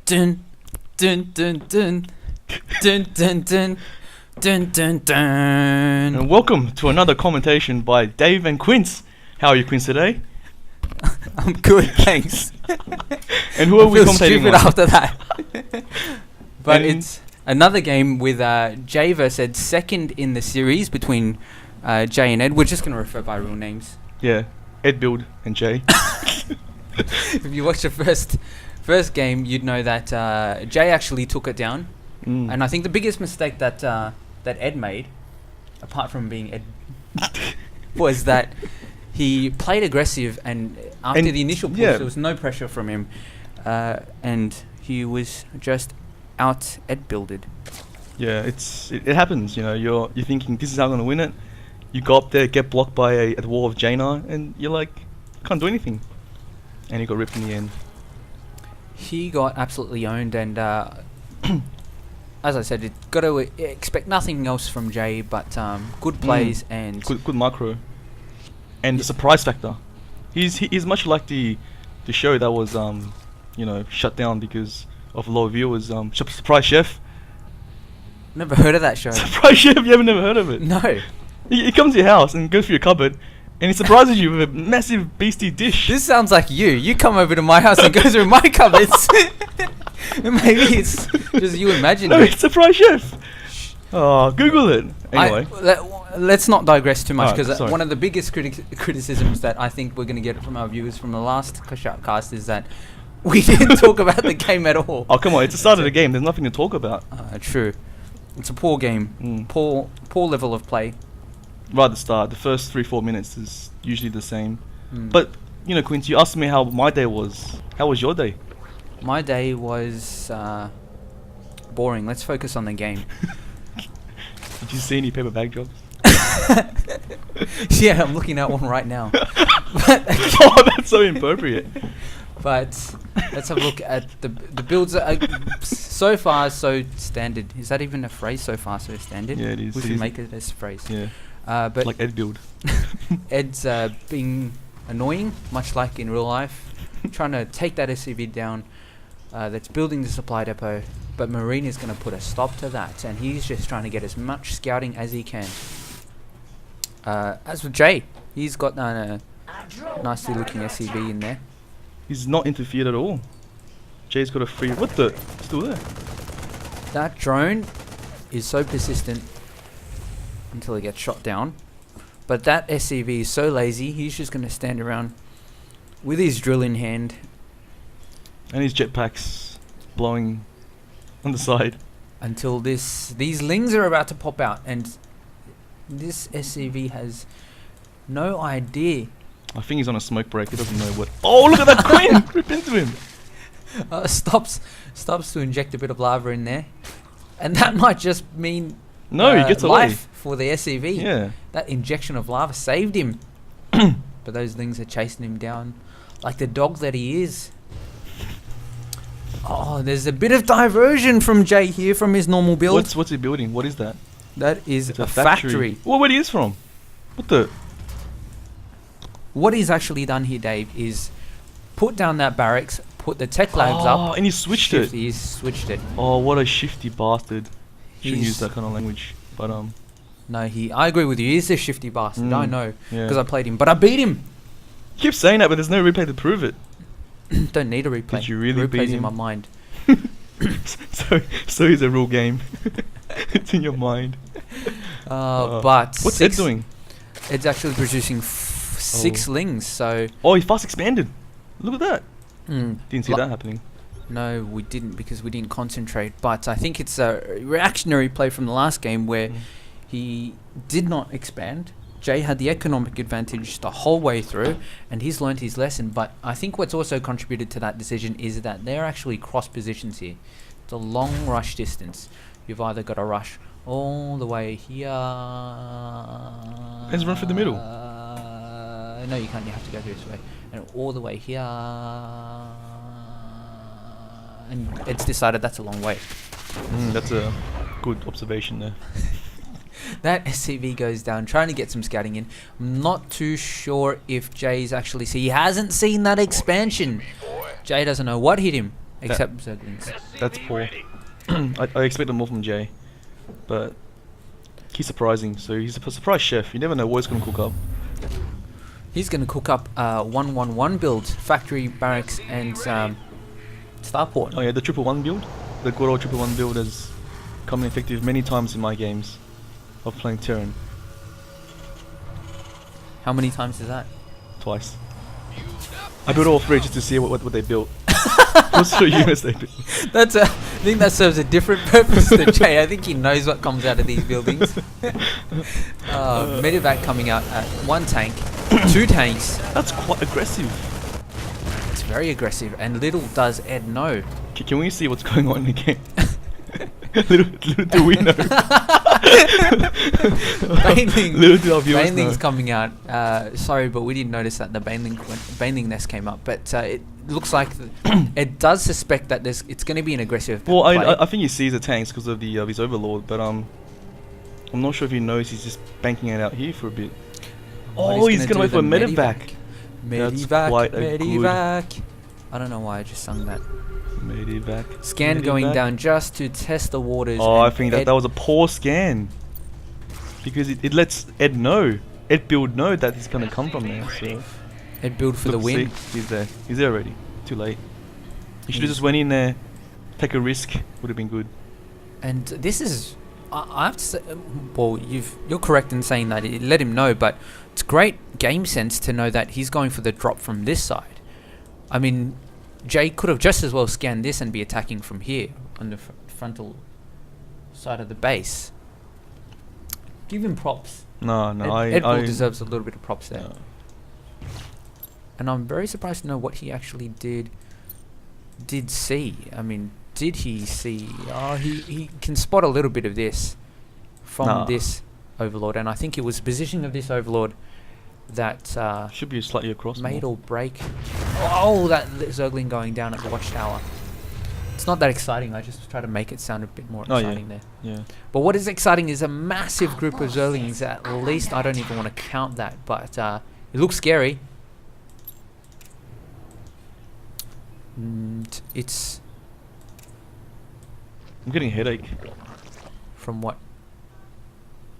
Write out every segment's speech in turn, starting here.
Dun dun dun dun dun dun dun dun dun dun. And welcome to another commentation by Dave and Quince. How are you, Quince, today? I'm good, thanks. And who are we feel commentating stupid on? after that. But And- it's another game with Jay versus second in the series between Jay and Ed. We're just going to refer by real names. Yeah, Ed, Build, and Jay. If you watch the first game, you'd know that Jay actually took it down. And I think the biggest mistake that Ed made, apart from being Ed, was that he played aggressive, and after the initial push, there was no pressure from him, and he was just out Ed builded. Yeah, it happens. You know, you're thinking this is how I'm gonna win it. You go up there, get blocked by a wall of Jaina, and you're like, can't do anything. And he got ripped in the end. He got absolutely owned, and as I said, got to expect nothing else from Jay but good plays and Good macro, and the surprise factor. He's much like the show that was shut down because of low viewers. Surprise Chef. Never heard of that show. Surprise Chef. You haven't never heard of it? No. He comes to your house and goes through your cupboard, and he surprises you with a massive beastie dish. This sounds like you. You come over to my house and go through my cupboards. Maybe it's just you imagining No, it. it's Surprise Chef. Oh, Google it. Anyway. Let's not digress too much, Alright, because sorry. one of the biggest criticisms that I think we're going to get from our viewers from the last cast is that we didn't talk about the game at all. Oh, come on. It's the start of the game. There's nothing to talk about. True. It's a poor game. Poor level of play. Right at the start, the first 3-4 minutes is usually the same. Mm. But, Quince, you asked me how my day was. How was your day? My day was boring. Let's focus on the game. Did you see any paper bag jobs? Yeah, I'm looking at one right now. Oh, that's so inappropriate. But let's have a look at the builds. So far, so standard. Is that even a phrase? So far, so standard. Yeah, it is. We It should is. make it as a phrase. Yeah. But Like Ed Build. Ed's being annoying, much like in real life, trying to take that SCV down. That's building the supply depot, but Marine is going to put a stop to that, and he's just trying to get as much scouting as he can. As for Jay, he's got a nicely looking SCV in there. He's not interfered at all. Jay's got a free... What the? Still there. That drone is so persistent until he gets shot down. But that SCV is so lazy, he's just going to stand around with his drill in hand. And his jetpacks blowing on the side. Until these lings are about to pop out. And this SCV has no idea. I think he's on a smoke break. He doesn't know what... Oh, look at that queen! Rip into him. Stops to inject a bit of lava in there. And that might just mean No, he gets away. life for the SCV. Yeah. That injection of lava saved him. But those things are chasing him down like the dog that he is. Oh, there's a bit of diversion from Jay here from his normal build. What's he building? What is that? That is It's a factory. Well, where he is from? What the... What he's actually done here, Dave, is put down that barracks, put the tech labs up. and he switched it. He's switched it. Oh, what a shifty bastard. Shouldn't He's- use that kind of language. But, No, I agree with you. He's a shifty bastard. I know. yeah. Because I played him. But I beat him. You keep saying that, but there's no replay to prove it. Don't need a replay. Did you really the beat replay's in him? my mind. so it's a real game. It's in your mind. But What's Ed doing? It's actually producing 6 lings. So Oh, he fast expanded. Look at that. mm, Didn't see Lo- that happening. no, we didn't, because we didn't concentrate. But I think it's a reactionary play from the last game where he did not expand. Jay had the economic advantage the whole way through, and he's learned his lesson. But I think what's also contributed to that decision is that they're actually cross positions here. It's a long rush distance. You've either got to rush all the way here. Let's run through the middle. No, you can't. You have to go through this way, and all the way here. And it's decided that's a long way. That's a good observation there. That SCV goes down, trying to get some scouting in. I'm not too sure if Jay's actually... he hasn't seen that expansion. Jay doesn't know what hit him. except Zerglings. That's poor. I expected more from Jay, but he's surprising. So he's a surprise chef. You never know what he's gonna cook up. He's going to cook up 1-1-1 build, factory, barracks, and starport. Oh yeah, the 1-1 build. The good old 1-1 build has come in effective many times in my games of playing Terran. How many times is that? Twice. I built all three just to see what they built. What sort of units they built. I think that serves a different purpose to Jay. I think he knows what comes out of these buildings. Medevac coming out at 1 tank, 2 tanks. That's quite aggressive. It's very aggressive, and little does Ed know. Can we see what's going on in the game? little do we know. Little do our viewers know. Baneling's coming out. Sorry, but we didn't notice that the Baneling nest came up. But it looks like it does suspect that it's going to be an aggressive Well, play. I think he sees the tanks because of the his overlord, but I'm not sure if he knows he's just banking it out here for a bit. Oh, he's going to wait for a medevac. Medivac. I don't know why I just sung that. Medevac. Scan going down just to test the waters. Oh, I think that was a poor scan. Because it lets Ed know. Ed build know that he's going to come from there. So. Ed build for the win. See, he's there. He's there already. Too late. He should have just went in there, take a risk. Would have been good. And this is... I have to say... Well, you're correct in saying that. It let him know, but it's great game sense to know that he's going for the drop from this side. I mean... Jay could have just as well scanned this and be attacking from here on the frontal side of the base. Give him props. No, Ed deserves a little bit of props there. No. And I'm very surprised to know what he actually did see. I mean, did he see? Oh, he can spot a little bit of this from this overlord, and I think it was the positioning of this overlord that should be slightly across. Made or break. Oh, that Zergling going down at the watchtower. It's not that exciting. I just try to make it sound a bit more exciting there. Yeah. But what is exciting is a massive group of Zerglings. At least I don't even want to count that, but it looks scary. And it's... I'm getting a headache. From what?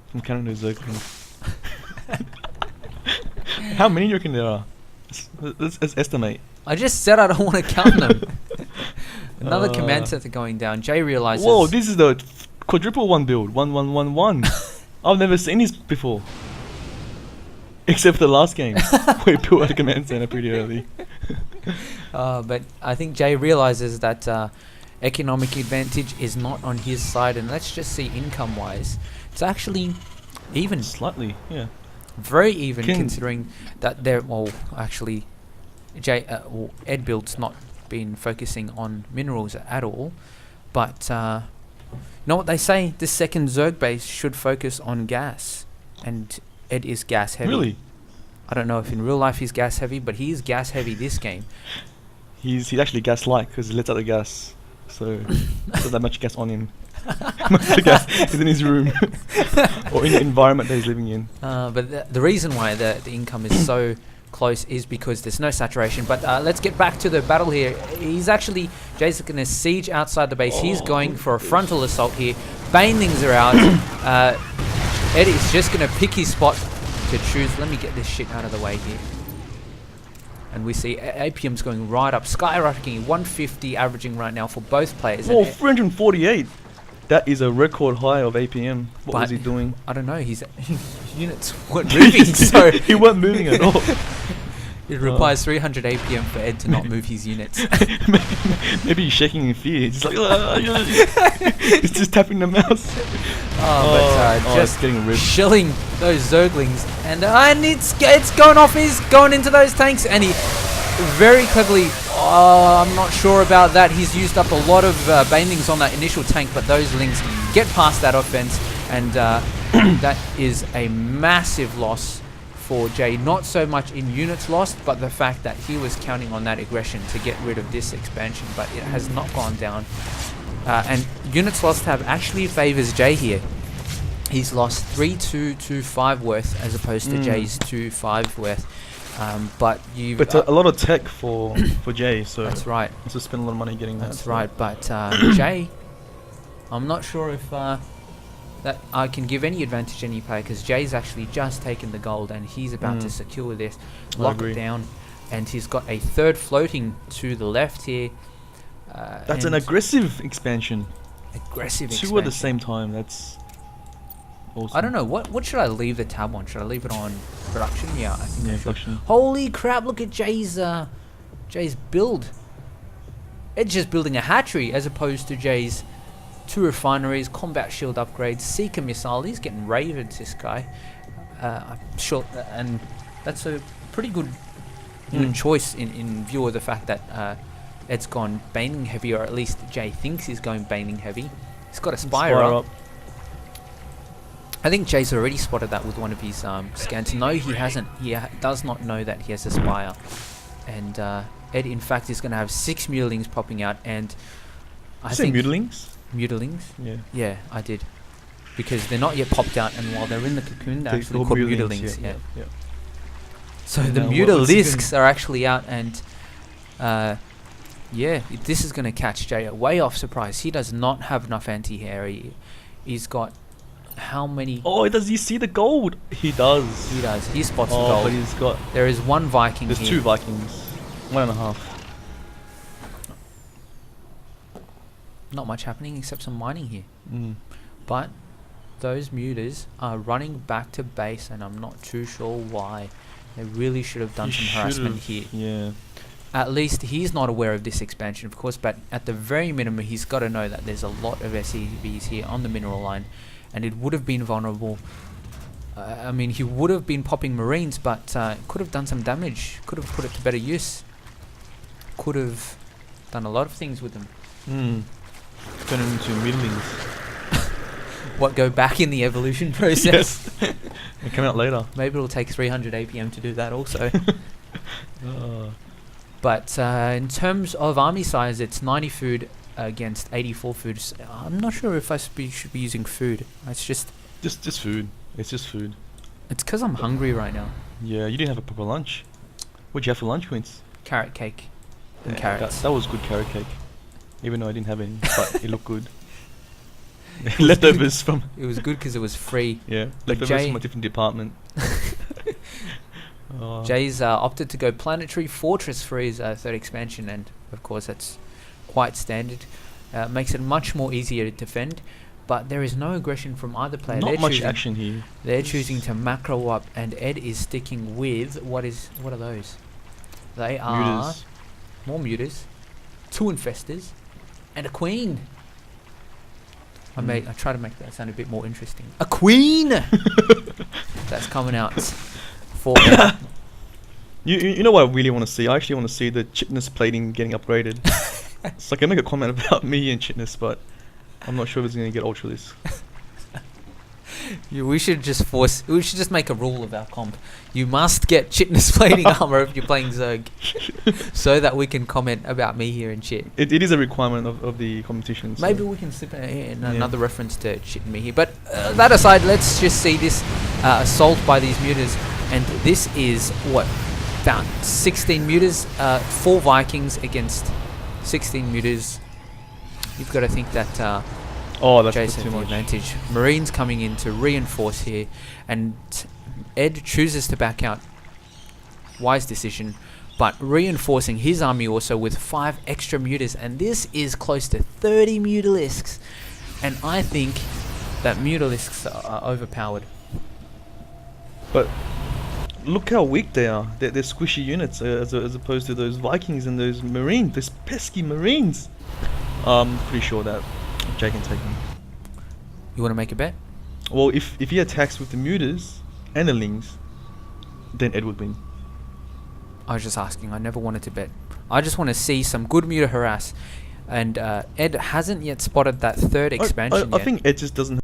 From counting those Zerglings. How many do you reckon there are? Let's estimate. I just said I don't want to count them. Another command center going down. Jay realizes... Whoa, this is the quadruple 1 build. 1-1-1-1. I've never seen this before. Except for the last game. We built a command center pretty early. But I think Jay realizes that economic advantage is not on his side. And let's just see income-wise. It's actually even. Slightly, yeah. Very even, considering that there... Well, actually, Ed build's not been focusing on minerals at all. But, you know what they say? The second Zerg base should focus on gas. And Ed is gas heavy. Really? I don't know if in real life he's gas heavy, but he is gas heavy this game. He's actually gas-like because he lets out the gas. So, there's not that much gas on him. Most of the gas is in his room. Or in the environment that he's living in. But the reason why the income is so close is because there's no saturation. But let's get back to the battle here. He's actually... Jay's going to siege outside the base. He's going for a frontal assault here. Banelings are out. Ed is just going to pick his spot to choose. Let me get this shit out of the way here. And we see APM's going right up, skyrocketing 150 averaging right now for both players. Oh, 348. That is a record high of APM. What was he doing? I don't know. His units weren't moving, so he wasn't moving at all. It requires 300 APM for Ed to not move his units. Maybe he's shaking in fear. He's like, he's just tapping the mouse. Just getting ripped. Shilling those Zerglings, and it's going off. He's going into those tanks, and he very cleverly. I'm not sure about that. He's used up a lot of banelings on that initial tank, but those lings get past that offense, and that is a massive loss for Jay. Not so much in units lost, but the fact that he was counting on that aggression to get rid of this expansion, but it has not gone down. And units lost have actually favors Jay here. He's lost 3-2-2-5 worth as opposed to Jay's 2-5 worth. But you. But a lot of tech for Jay, so That's right. so spend a lot of money getting that. That's so. right. But Jay, I'm not sure if that I can give any advantage to any player, because Jay's actually just taken the gold and he's about to secure this, lock it down, and he's got a third floating to the left here. That's an aggressive expansion. Aggressive Two expansion. at the same time. That's awesome. I don't know. What should I leave the tab on? Should I leave it on production? Yeah, I think I should. production. Holy crap, look at Jay's build. It's just building a hatchery as opposed to Jay's 2 refineries, combat shield upgrades, seeker missile. He's getting ravens, this guy. I'm sure, and that's a pretty good choice in view of the fact that Ed's gone Baning heavy, or at least Jay thinks he's going Baning heavy. He's got a Spire up. I think Jay's already spotted that with one of his scans. No, he hasn't. He does not know that he has a Spire. And Ed, in fact, is going to have 6 Muttlings popping out. And I think Muttlings? Muttlings? Yeah. Yeah, I did. Because they're not yet popped out, and while they're in the cocoon, they're actually called Muttlings. Yeah. So the Mutalisks are actually out, and yeah, this is going to catch Jay way off surprise. He does not have enough anti-air. He's got how many? Oh, does he see the gold? He does. He does. He spots the Oh, gold. but he's got. There is one Viking There's here. 2 Vikings. 1.5. Not much happening except some mining here. But those muters are running back to base, and I'm not too sure why. They really should have done some harassment here. Yeah. At least he's not aware of this expansion, of course, but at the very minimum, he's got to know that there's a lot of SCVs here on the mineral line, and it would have been vulnerable. I mean, he would have been popping Marines, but could have done some damage. Could have put it to better use. Could have done a lot of things with them. Turn them into Muttlings. What, go back in the evolution process? Yes. They come out later. Maybe it'll take 300 APM to do that also. But in terms of army size, it's 90 food against 84 food. I'm not sure if I should be using food. It's just food. It's just food. It's because I'm hungry right now. Yeah, you didn't have a proper lunch. What'd you have for lunch, Quince? Carrot cake and Yeah, carrots. That was good carrot cake. Even though I didn't have any, but it looked good. Leftovers from. It was good because it was free. Yeah, But leftovers from a different department. Jay's opted to go planetary fortress for his third expansion, and of course that's quite standard. Makes it much more easier to defend, but there is no aggression from either player. Not much action here. They're choosing to macro up, and Ed is sticking with what are those? They are Muters. more muters, 2 infestors, and a queen. I try to make that sound a bit more interesting. A queen. That's coming out. For You know what I really want to see? I actually want to see the chitness plating getting upgraded. So I can make a comment about me and chitness, but I'm not sure if it's going to get Ultralisk. we should just make a rule of our comp. You must get chitness plating armor if you're playing Zerg, so that we can comment about me here in chit. It is a requirement of the competition. So. Maybe we can slip in another reference to chit and me here. But that aside, let's just see this assault by these muters. And this is what? About 16 muters, 4 Vikings against 16 muters. You've got to think that that's Jason too the much. advantage. Marines coming in to reinforce here, and Ed chooses to back out. Wise decision, but reinforcing his army also with 5 extra muters, and this is close to 30 Mutalisks. And I think that Mutalisks are overpowered. But look how weak they are. They're squishy units as opposed to those Vikings and those Marines, those pesky Marines. I'm pretty sure that Jay can take them. You want to make a bet? Well, if he attacks with the Muters and the Lings, then Ed would win. I was just asking. I never wanted to bet. I just want to see some good muter harass. And Ed hasn't yet spotted that third expansion I yet. think Ed just doesn't